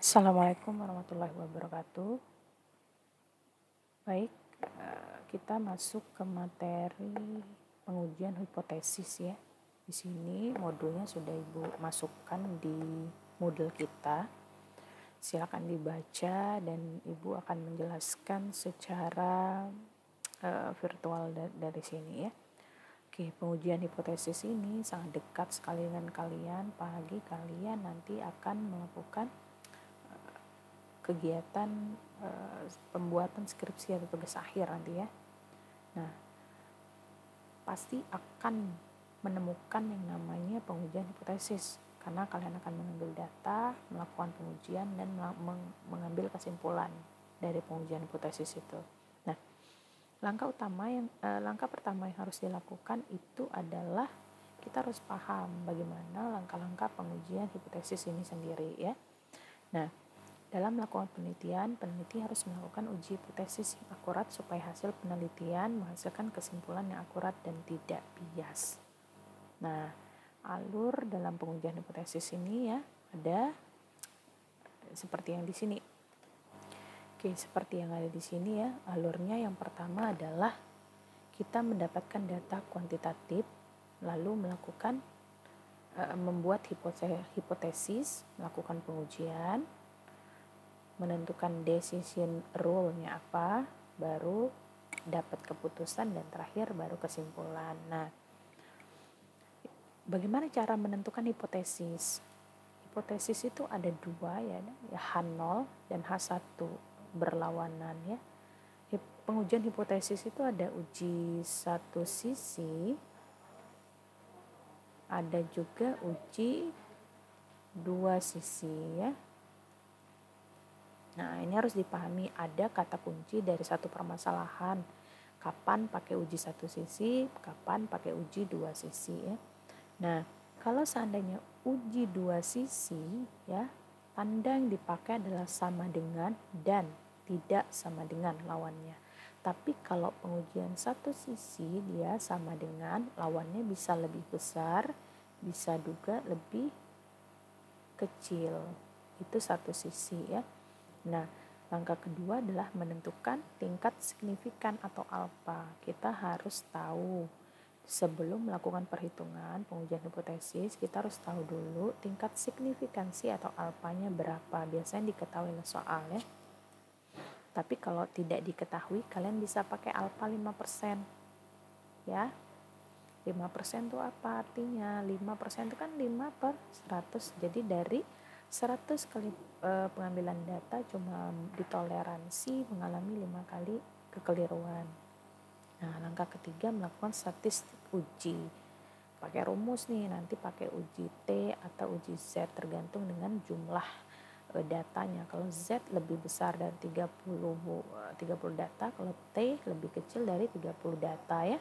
Assalamualaikum warahmatullahi wabarakatuh. Baik, kita masuk ke materi pengujian hipotesis ya. Di sini modulnya sudah Ibu masukkan di Moodle kita. Silakan dibaca dan Ibu akan menjelaskan secara virtual dari sini ya. Oke, pengujian hipotesis ini sangat dekat sekali dengan kalian. Pagi kalian nanti akan melakukan kegiatan pembuatan skripsi atau tugas akhir nanti ya. Nah, pasti akan menemukan yang namanya pengujian hipotesis karena kalian akan mengambil data, melakukan pengujian dan mengambil kesimpulan dari pengujian hipotesis itu. Nah, langkah pertama yang harus dilakukan itu adalah kita harus paham bagaimana langkah-langkah pengujian hipotesis ini sendiri ya. Nah, dalam melakukan penelitian, peneliti harus melakukan uji hipotesis yang akurat supaya hasil penelitian menghasilkan kesimpulan yang akurat dan tidak bias. Nah, alur dalam pengujian hipotesis ini ya ada seperti yang di sini. Oke, seperti yang ada di sini ya, alurnya yang pertama adalah kita mendapatkan data kuantitatif, lalu membuat hipotesis, melakukan pengujian, menentukan decision rule-nya apa, baru dapat keputusan dan terakhir baru kesimpulan. Nah, bagaimana cara menentukan hipotesis? Hipotesis itu ada dua ya H0 dan H1 berlawanan ya. Pengujian hipotesis itu ada uji satu sisi, ada juga uji dua sisi ya. Nah, ini harus dipahami ada kata kunci dari satu permasalahan. Kapan pakai uji satu sisi, kapan pakai uji dua sisi ya. Nah, kalau seandainya uji dua sisi ya, tanda yang dipakai adalah sama dengan dan tidak sama dengan lawannya. Tapi kalau pengujian satu sisi dia sama dengan lawannya bisa lebih besar, bisa juga lebih kecil. Itu satu sisi ya. Nah, langkah kedua adalah menentukan tingkat signifikan atau alfa. Kita harus tahu sebelum melakukan perhitungan pengujian hipotesis, kita harus tahu dulu tingkat signifikansi atau alfanya berapa. Biasanya diketahui oleh soal ya. Tapi kalau tidak diketahui, kalian bisa pakai alfa 5%. Ya. 5% itu apa artinya? 5% itu kan 5 per 100. Jadi dari 100 kali pengambilan data cuma ditoleransi mengalami 5 kali kekeliruan. Nah, langkah ketiga melakukan statistik uji. Pakai rumus nih, nanti pakai uji T atau uji Z tergantung dengan jumlah datanya. Kalau Z lebih besar dari 30 data, kalau T lebih kecil dari 30 data ya.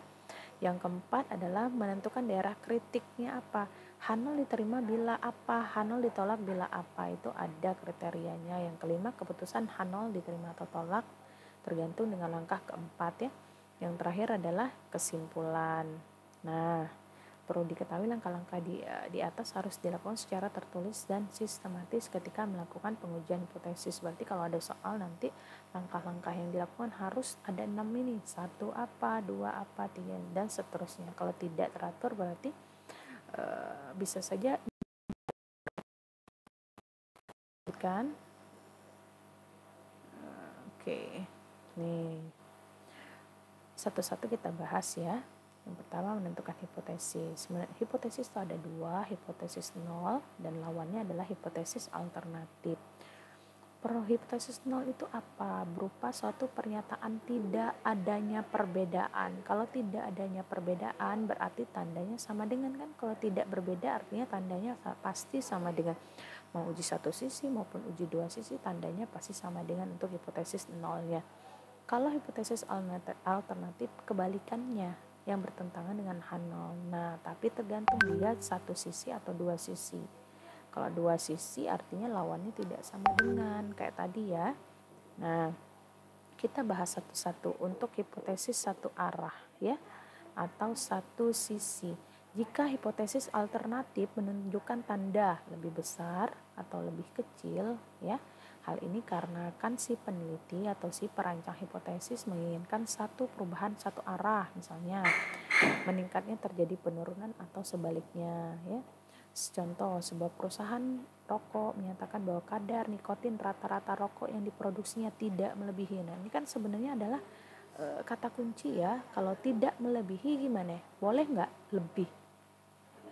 Yang keempat adalah menentukan daerah kritiknya apa. H0 diterima bila apa, H0 ditolak bila apa, itu ada kriterianya. Yang kelima, keputusan H0 diterima atau tolak tergantung dengan langkah keempat ya. Yang terakhir adalah kesimpulan. Nah, perlu diketahui langkah-langkah di atas harus dilakukan secara tertulis dan sistematis ketika melakukan pengujian hipotesis. Berarti kalau ada soal nanti langkah-langkah yang dilakukan harus ada 6 ini. 1 apa, 2 apa, 3 dan seterusnya. Kalau tidak teratur berarti bisa saja kan. Oke. Nih. Satu-satu kita bahas ya. Yang pertama menentukan hipotesis. Hipotesis itu ada dua, hipotesis nol dan lawannya adalah hipotesis alternatif. Hipotesis nol itu apa? Berupa suatu pernyataan tidak adanya perbedaan. Kalau tidak adanya perbedaan berarti tandanya sama dengan kan? Kalau tidak berbeda artinya tandanya pasti sama dengan. Mau uji satu sisi maupun uji dua sisi tandanya pasti sama dengan untuk hipotesis nolnya. Kalau hipotesis alternatif kebalikannya yang bertentangan dengan H0. Nah, tapi tergantung dia satu sisi atau dua sisi. Kalau dua sisi artinya lawannya tidak sama dengan kayak tadi ya. Nah, kita bahas satu-satu untuk hipotesis satu arah ya atau satu sisi. Jika hipotesis alternatif menunjukkan tanda lebih besar atau lebih kecil, ya, hal ini karena kan si peneliti atau si perancang hipotesis menginginkan satu perubahan satu arah, misalnya meningkatnya terjadi penurunan atau sebaliknya, ya. Contoh, sebuah perusahaan rokok menyatakan bahwa kadar nikotin rata-rata rokok yang diproduksinya tidak melebihi. Nah, ini kan sebenarnya adalah kata kunci ya. Kalau tidak melebihi gimana? Boleh nggak lebih?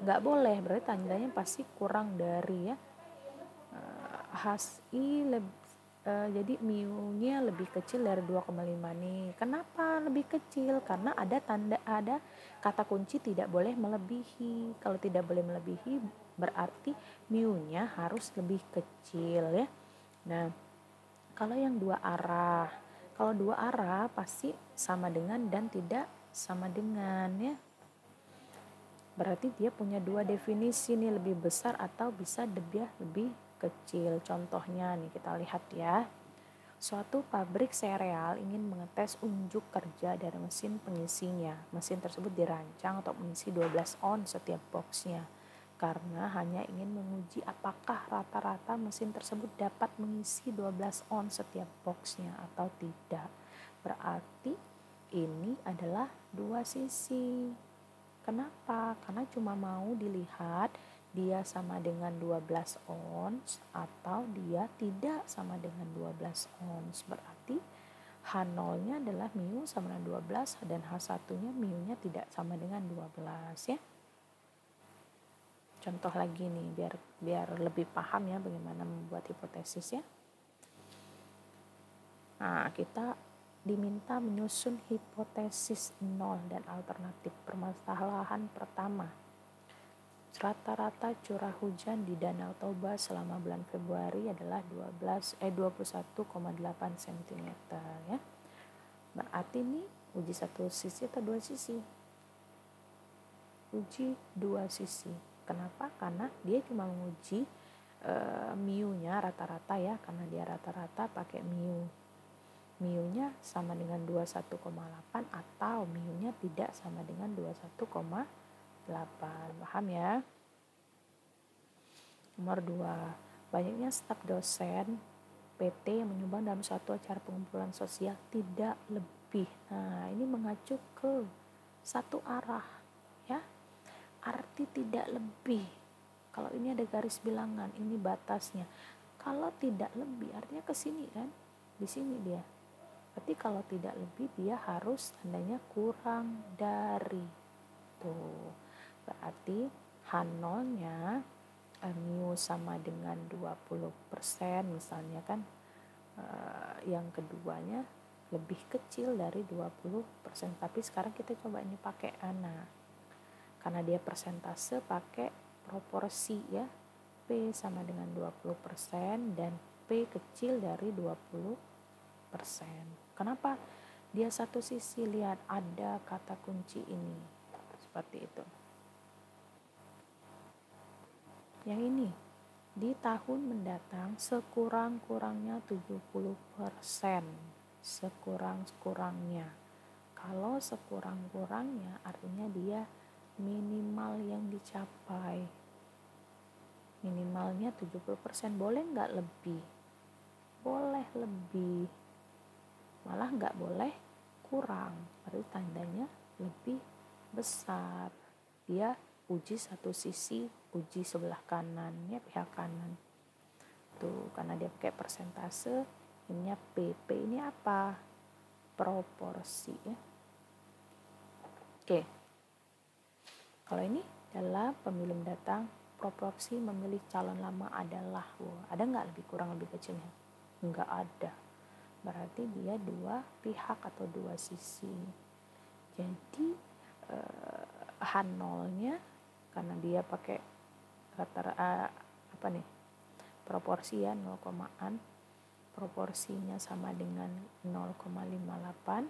Nggak boleh, berarti tandanya pasti kurang dari, ya. Jadi mu-nya lebih kecil dari 2,5 nih. Kenapa lebih kecil? Karena ada kata kunci tidak boleh melebihi. Kalau tidak boleh melebihi berarti mu-nya harus lebih kecil, ya. Nah, kalau yang dua arah, kalau dua arah pasti sama dengan dan tidak sama dengan, ya. Berarti dia punya dua definisi nih, lebih besar atau bisa lebih kecil. Contohnya nih kita lihat ya. Suatu pabrik sereal ingin mengetes unjuk kerja dari mesin pengisinya. Mesin tersebut dirancang untuk mengisi 12 on setiap boxnya. Karena hanya ingin menguji apakah rata-rata mesin tersebut dapat mengisi 12 on setiap boxnya atau tidak. Berarti ini adalah dua sisi. Kenapa? Karena cuma mau dilihat dia sama dengan 12 ons atau dia tidak sama dengan 12 ons. Berarti H0-nya adalah mu sama dengan 12 dan H1-nya mu-nya tidak sama dengan 12, ya. Contoh lagi nih biar lebih paham ya bagaimana membuat hipotesis, ya. Nah, kita diminta menyusun hipotesis nol dan alternatif. Permasalahan pertama, rata-rata curah hujan di Danau Toba selama bulan Februari adalah 21,8 cm, ya. Berarti ini uji satu sisi atau dua sisi? Uji dua sisi. Kenapa? Karena dia cuma menguji mu-nya rata-rata, ya, karena dia rata-rata pakai mu-nya sama dengan 21,8 atau mu-nya tidak sama dengan 21,8. Paham ya? Nomor 2, banyaknya staf dosen PT yang menyumbang dalam suatu acara pengumpulan sosial tidak lebih. Nah, ini mengacu ke satu arah, ya. Arti tidak lebih. Kalau ini ada garis bilangan, ini batasnya. Kalau tidak lebih artinya ke sini kan? Di sini dia. Berarti kalau tidak lebih dia harus tandanya kurang dari. Tuh. Berarti H0-nya mu sama dengan 20% misalnya kan. Yang keduanya lebih kecil dari 20%. Tapi sekarang kita coba ini pakai ana. Karena dia persentase pakai proporsi, ya. P sama dengan 20% dan P kecil dari 20%. Kenapa? Dia satu sisi, lihat ada kata kunci ini. Seperti itu. Yang ini, di tahun mendatang sekurang-kurangnya 70%. Sekurang-kurangnya. Kalau sekurang-kurangnya artinya dia minimal yang dicapai. Minimalnya 70%. Boleh nggak lebih? Boleh lebih. Malah nggak boleh kurang. Berarti tandanya lebih besar. Dia uji satu sisi, uji sebelah kanannya, pihak kanan. Tuh, karena dia pakai persentase, ininya PP ini apa? Proporsi, ya. Oke. Kalau ini dalam pemilu mendatang, proporsi memilih calon lama adalah, ada nggak lebih kurang lebih kecilnya? Nggak ada. Berarti dia dua pihak atau dua sisi. Jadi H0-nya karena dia pakai proporsi, ya, 0,an, proporsinya sama dengan 0,58.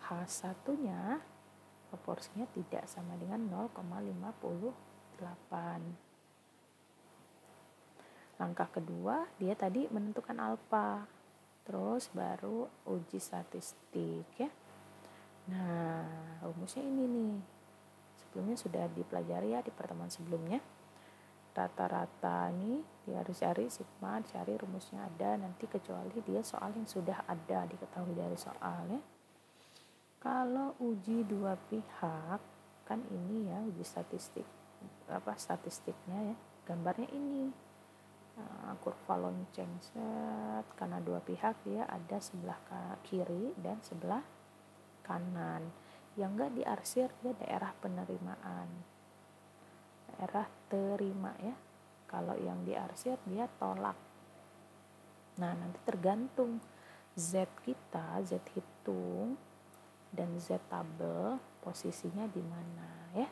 H1-nya proporsinya tidak sama dengan 0,58. Langkah kedua, dia tadi menentukan alfa. Terus baru uji statistik, ya. Nah, rumusnya ini nih. sebelumnya sudah dipelajari ya di pertemuan sebelumnya. Rata-rata ini dia harus cari sigma, cari rumusnya ada, nanti kecuali dia soal yang sudah ada diketahui dari soal ya. Kalau uji dua pihak kan ini ya uji statistiknya ya, gambarnya ini kurva lonceng set, karena dua pihak dia ada sebelah kiri dan sebelah kanan. Yang enggak diarsir dia daerah penerimaan, daerah terima ya. Kalau yang diarsir dia tolak. Nah nanti tergantung Z kita, Z hitung dan Z tabel posisinya di mana ya.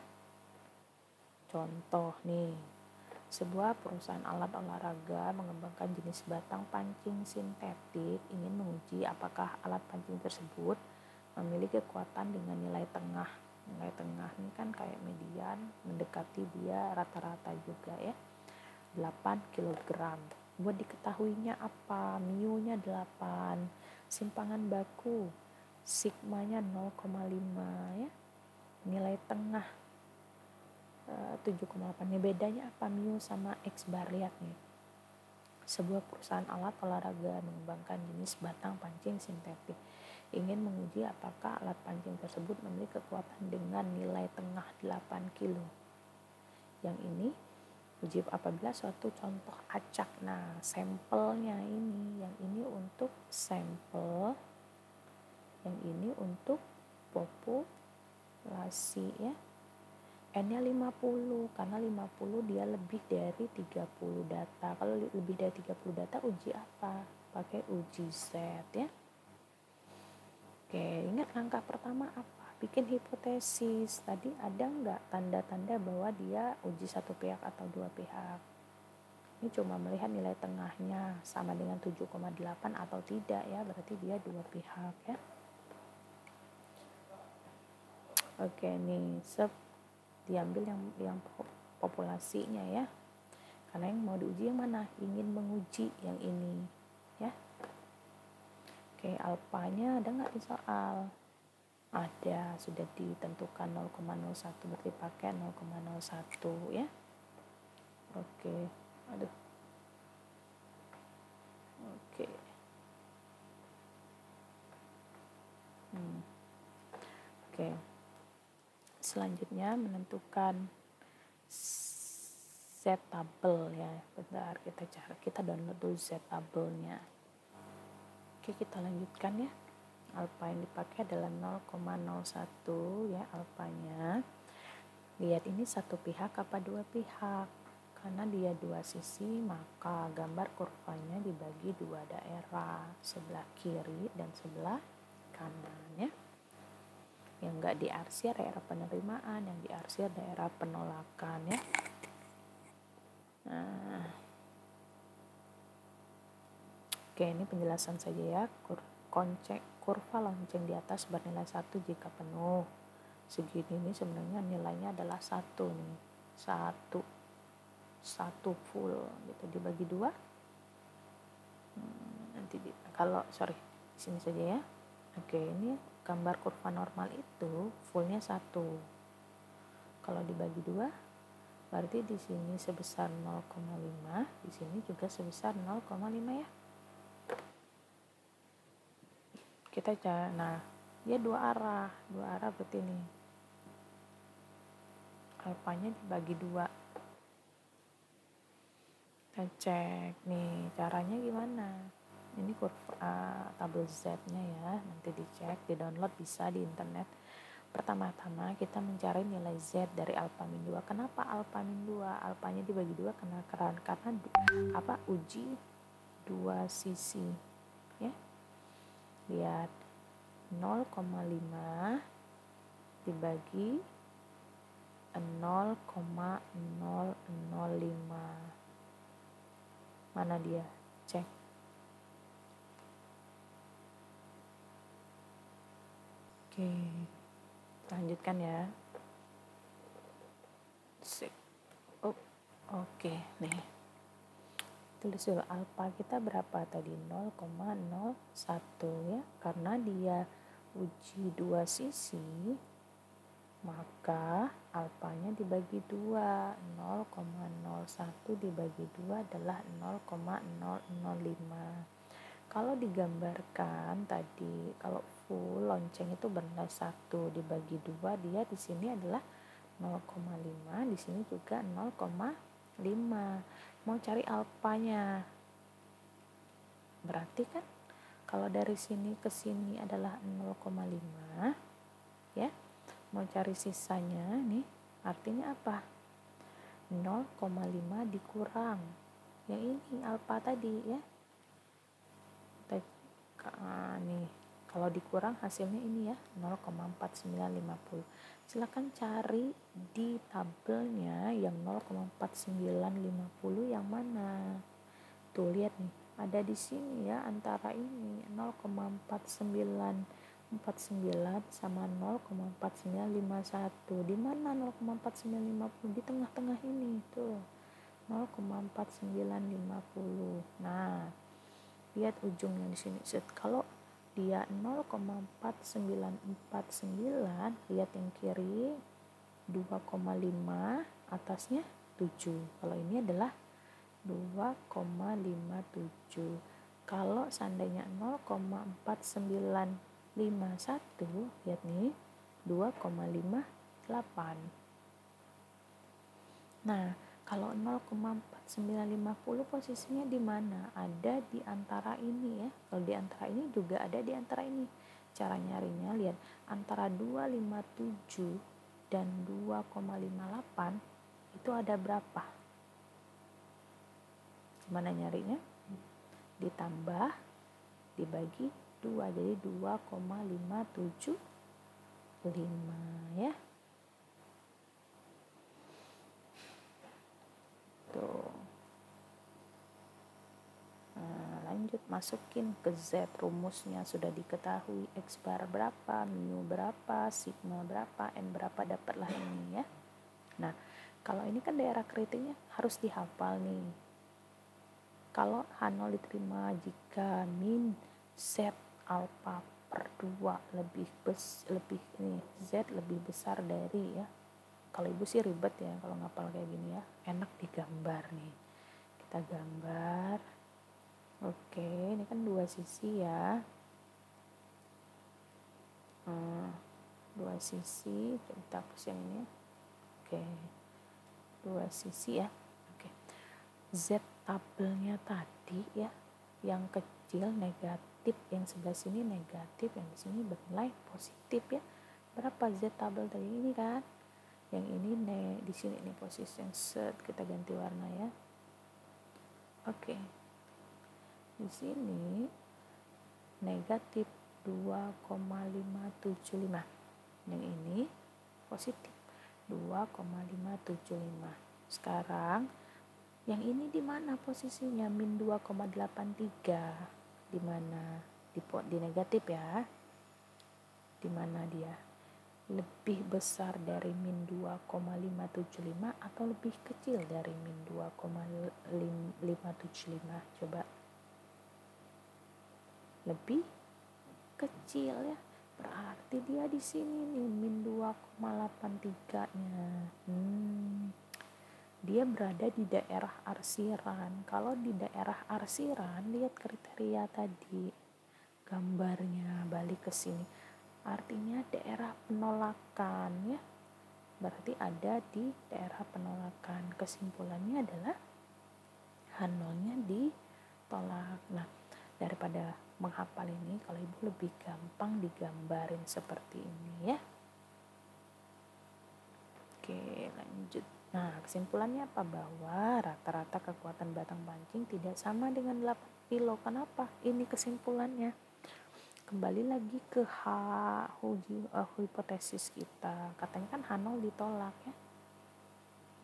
Contoh nih, sebuah perusahaan alat olahraga mengembangkan jenis batang pancing sintetik ingin menguji apakah alat pancing tersebut memiliki kekuatan dengan nilai tengah. Nilai tengah ini kan kayak median, mendekati dia rata-rata juga ya, 8 kg. Buat diketahuinya apa? Mu-nya 8, simpangan baku sigmanya 0,5 ya, nilai tengah 7,8. Bedanya apa mu sama X bar? Lihat nih, sebuah perusahaan alat olahraga mengembangkan jenis batang pancing sintetik ingin menguji apakah alat pancing tersebut memiliki kekuatan dengan nilai tengah 8 kg. Yang ini uji apabila suatu contoh acak. Nah sampelnya ini, yang ini untuk sampel, yang ini untuk populasi ya. N-nya 50, karena 50 dia lebih dari 30 data. Kalau lebih dari 30 data uji apa? Pakai uji Z ya. Oke, ingat langkah pertama apa? Bikin hipotesis. Tadi ada nggak tanda-tanda bahwa dia uji satu pihak atau dua pihak? Ini cuma melihat nilai tengahnya sama dengan 7,8 atau tidak ya, berarti dia dua pihak ya. Oke nih, diambil yang populasinya ya, karena yang mau diuji yang mana, ingin menguji yang ini ya. Oke, alfanya ada nggak di soal? Ada, sudah ditentukan 0,01, berarti pakai 0,01 ya. Oke, aduh, oke. Oke, selanjutnya menentukan Z tabel ya. Bentar, kita download dulu Z tabelnya. Oke, kita lanjutkan ya. Alfa yang dipakai adalah 0,01 ya alfanya. Lihat ini satu pihak apa dua pihak. Karena dia dua sisi, maka gambar kurvanya dibagi dua daerah, sebelah kiri dan sebelah kanan ya. Yang enggak diarsir daerah penerimaan, yang diarsir daerah penolakan ya. Nah, oke, ini penjelasan saja ya. Kurva lonceng di atas bernilai 1 jika penuh. Segini ini sebenarnya nilainya adalah 1 nih. 1 full gitu, dibagi 2. Nanti di sini saja ya. Oke, ini gambar kurva normal itu fullnya 1. Kalau dibagi 2 berarti di sini sebesar 0,5, di sini juga sebesar 0,5 ya. Nah dia dua arah berarti nih alfanya dibagi 2. Kita cek nih caranya gimana. Ini kurva tabel Z nya ya, nanti dicek, di download bisa di internet. Pertama-tama kita mencari nilai Z dari alfa min 2. Kenapa alfa min 2? Alfanya dibagi 2 karena uji dua sisi ya. Lihat 0,5 dibagi 0,005. Mana dia? Cek. Oke, lanjutkan ya. Oke, nih. Tulis dulu alfa kita berapa tadi, 0,01 ya, karena dia uji dua sisi maka alfanya dibagi 2, 0,01 dibagi 2 adalah 0,005. Kalau digambarkan tadi, kalau full lonceng itu bernilai 1 dibagi 2, dia di sini adalah 0,5, di sini juga 0,5. Mau cari alfanya. Berarti kan kalau dari sini ke sini adalah 0,5, ya. Mau cari sisanya nih, artinya apa? 0,5 dikurang yang ini alfa tadi, ya. Nih, kalau dikurang hasilnya ini ya, 0,4950. Silakan cari di tabelnya yang 0,4950 yang mana. Tuh, lihat nih, ada di sini ya, antara ini 0,4949 sama 0,4951. Di mana 0,4950? Di tengah-tengah ini tuh, 0,4950. Nah, lihat ujungnya di sini. Kalau dia 0,4949, lihat yang kiri 2,5, atasnya 7. Kalau ini adalah 2,57. Kalau seandainya 0,4951, lihat nih, 2,58. Nah, kalau 0,4950 posisinya di mana? Ada di antara ini ya. Kalau di antara ini juga ada di antara ini. Cara nyarinya, lihat, antara 257 dan 2,58 itu ada berapa? Gimana nyarinya? Ditambah dibagi 2, jadi 2,575 ya. Tuh. Nah, lanjut masukin ke Z, rumusnya sudah diketahui, X bar berapa, mu berapa, sigma berapa, N berapa, dapatlah ini ya. Nah, kalau ini kan daerah kritiknya harus dihafal nih. Kalau H0 diterima jika min Z alfa per 2 lebih ini Z lebih besar dari ya. Kalau ibu sih ribet ya kalau ngapal kayak gini ya, enak digambar nih. Kita gambar. Oke, ini kan dua sisi ya. Dua sisi, coba kita hapus yang ini. Oke, dua sisi ya. Oke, Z tabelnya tadi ya, yang kecil negatif, yang sebelah sini negatif, yang di sini bernilai positif ya. Berapa Z tabel tadi ini kan? Yang ini di sini nih posisi yang set, kita ganti warna ya. Oke. Di sini negatif 2,575. Yang ini positif 2,575. Sekarang yang ini di mana posisinya? Min 2,83. Di mana? Di negatif ya. Di mana dia? Lebih besar dari min 2,575 atau lebih kecil dari min 2,575? Coba. Lebih kecil ya. Berarti dia di sini nih min 2,83-nya. Dia berada di daerah arsiran. Kalau di daerah arsiran, lihat kriteria tadi. Gambarnya balik ke sini. Artinya daerah penolakan ya. Berarti ada di daerah penolakan. Kesimpulannya adalah H0-nya ditolak. Nah, daripada menghafal ini, kalau ibu lebih gampang digambarin seperti ini ya. Oke, lanjut. Nah, kesimpulannya apa? Bahwa rata-rata kekuatan batang pancing tidak sama dengan 8 kilo. Kenapa? Ini kesimpulannya. Kembali lagi ke hipotesis kita. Katanya kan H0 ditolak ya.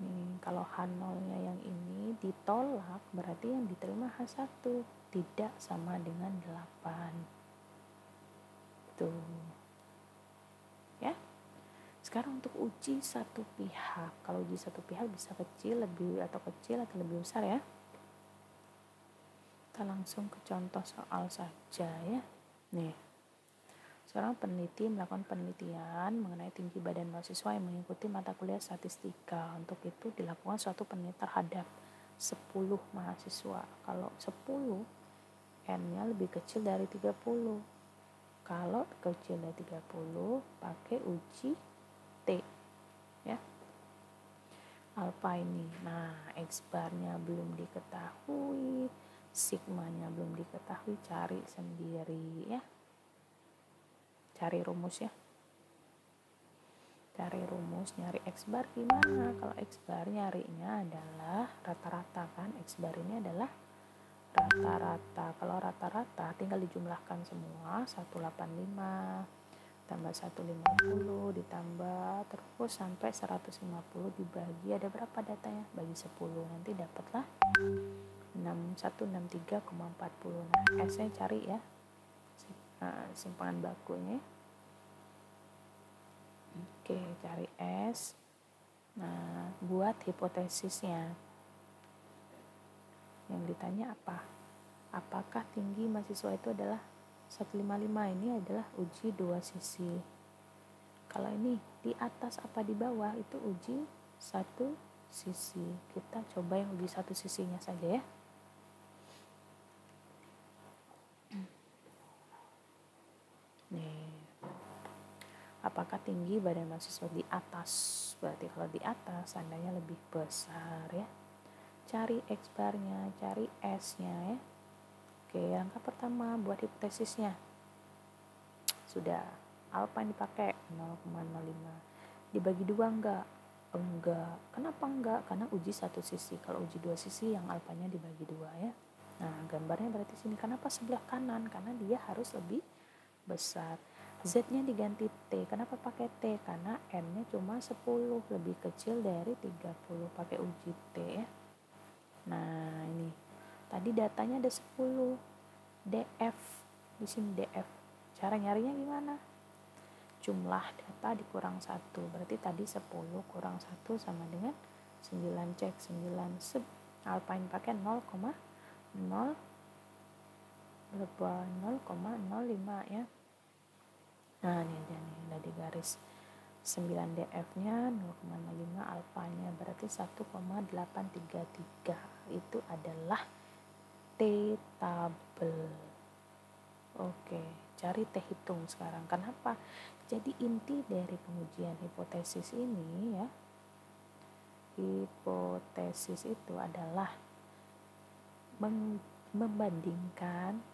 Nih, kalau H0-nya yang ini ditolak, berarti yang diterima H1 tidak sama dengan 8. Tuh. Ya. Sekarang untuk uji satu pihak. Kalau uji satu pihak bisa kecil, lebih atau lebih besar ya. Kita langsung ke contoh soal saja ya. Nih. Seorang peneliti melakukan penelitian mengenai tinggi badan mahasiswa yang mengikuti mata kuliah statistika. Untuk itu dilakukan suatu penelitian terhadap 10 mahasiswa. Kalau 10, N-nya lebih kecil dari 30. Kalau kecil dari 30, pakai uji T. Ya. Alpha ini. Nah, X bar-nya belum diketahui, sigma-nya belum diketahui, cari sendiri ya. Cari rumus ya. Cari rumus, nyari X bar gimana? Kalau X bar nyarinya adalah rata-rata kan. X bar ini adalah rata-rata. Kalau rata-rata tinggal dijumlahkan semua, 185 tambah 150 ditambah terus sampai 150 dibagi ada berapa datanya? Bagi 10. Nanti dapatlah 6163,40. Nah, S-nya cari ya. Simpangan bakunya. Oke, cari S. Nah, buat hipotesisnya. Yang ditanya apa? Apakah tinggi mahasiswa itu adalah 155? Ini adalah uji 2 sisi. Kalau ini di atas apa di bawah, itu uji 1 sisi. Kita coba yang uji 1 sisinya saja ya. Nih. Apakah tinggi badan mahasiswa di atas? Berarti kalau di atas tandanya lebih besar ya. Cari X bar-nya, cari S-nya ya. Oke, langkah pertama buat hipotesisnya. Sudah, alfa yang dipakai 0,05. Dibagi 2 enggak? Enggak. Kenapa enggak? Karena uji 1 sisi. Kalau uji 2 sisi yang alfanya dibagi 2 ya. Nah, gambarnya berarti sini. Kenapa sebelah kanan? Karena dia harus lebih besar. Z-nya diganti T. Kenapa pakai T? Karena N-nya cuma 10, lebih kecil dari 30. Pakai uji T ya. Nah, ini. Tadi datanya ada 10. DF. Di sini DF. Cara nyarinya gimana? Jumlah data dikurang 1. Berarti tadi 10 kurang 1 sama dengan 9. Cek 9. Alpha yang pakai 0,05 ya. Nah, ini aja nih, udah di garis. 9 DF-nya 0,05, alfanya berarti 1,833. Itu adalah T tabel. Oke, cari T hitung sekarang. Kenapa? Jadi inti dari pengujian hipotesis ini ya, hipotesis itu adalah membandingkan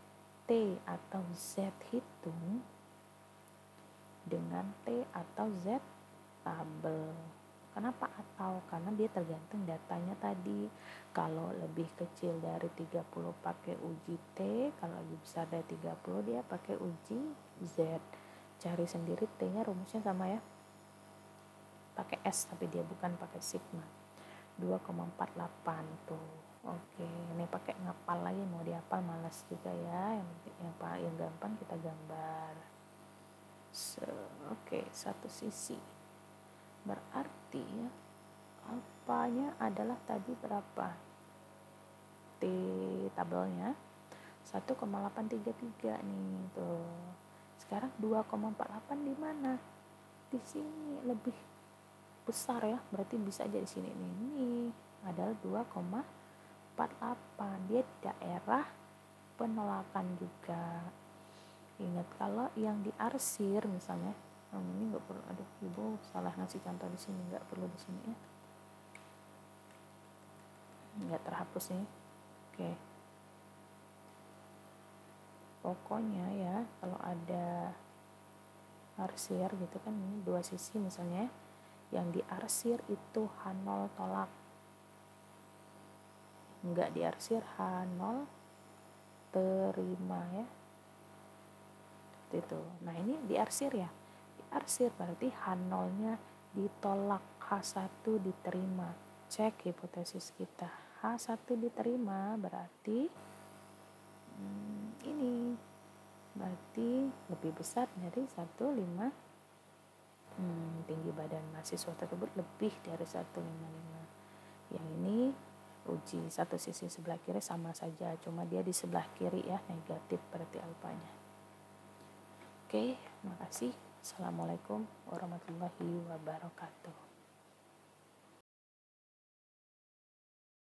T atau Z hitung dengan T atau Z tabel. Kenapa atau? Karena dia tergantung datanya tadi. Kalau lebih kecil dari 30 pakai uji T, kalau lebih besar dari 30 dia pakai uji Z. Cari sendiri T-nya, rumusnya sama ya. Pakai S tapi dia bukan pakai sigma. 2,48 tuh. Oke, ini pakai ngapal lagi, mau dihafal malas juga ya. Yang gampang kita gambar. Oke, 1 sisi. Berarti ya, alfanya adalah tadi berapa? T tabelnya 1,833 nih tuh. Sekarang 2,48 di mana? Di sini lebih besar ya, berarti bisa aja di sini nih. Ini adalah 2,48. Dia daerah penolakan juga. Ingat kalau yang diarsir misalnya, ini nggak perlu, aduh ibu salah ngasih contoh di sini, nggak perlu di sini ya, nggak terhapus nih. Oke, pokoknya ya kalau ada arsir gitu kan, ini 2 sisi misalnya, yang diarsir itu H0 tolak, nggak diarsir H0 terima ya. Itu. Nah, ini diarsir ya. Diarsir berarti H0-nya ditolak, H1 diterima. Cek hipotesis kita. H1 diterima berarti ini berarti lebih besar dari 15. Tinggi badan mahasiswa tersebut lebih dari 155. Yang ini uji 1 sisi sebelah kiri sama saja, cuma dia di sebelah kiri ya, negatif berarti alfanya. Oke, Oke, makasih. Assalamualaikum warahmatullahi wabarakatuh.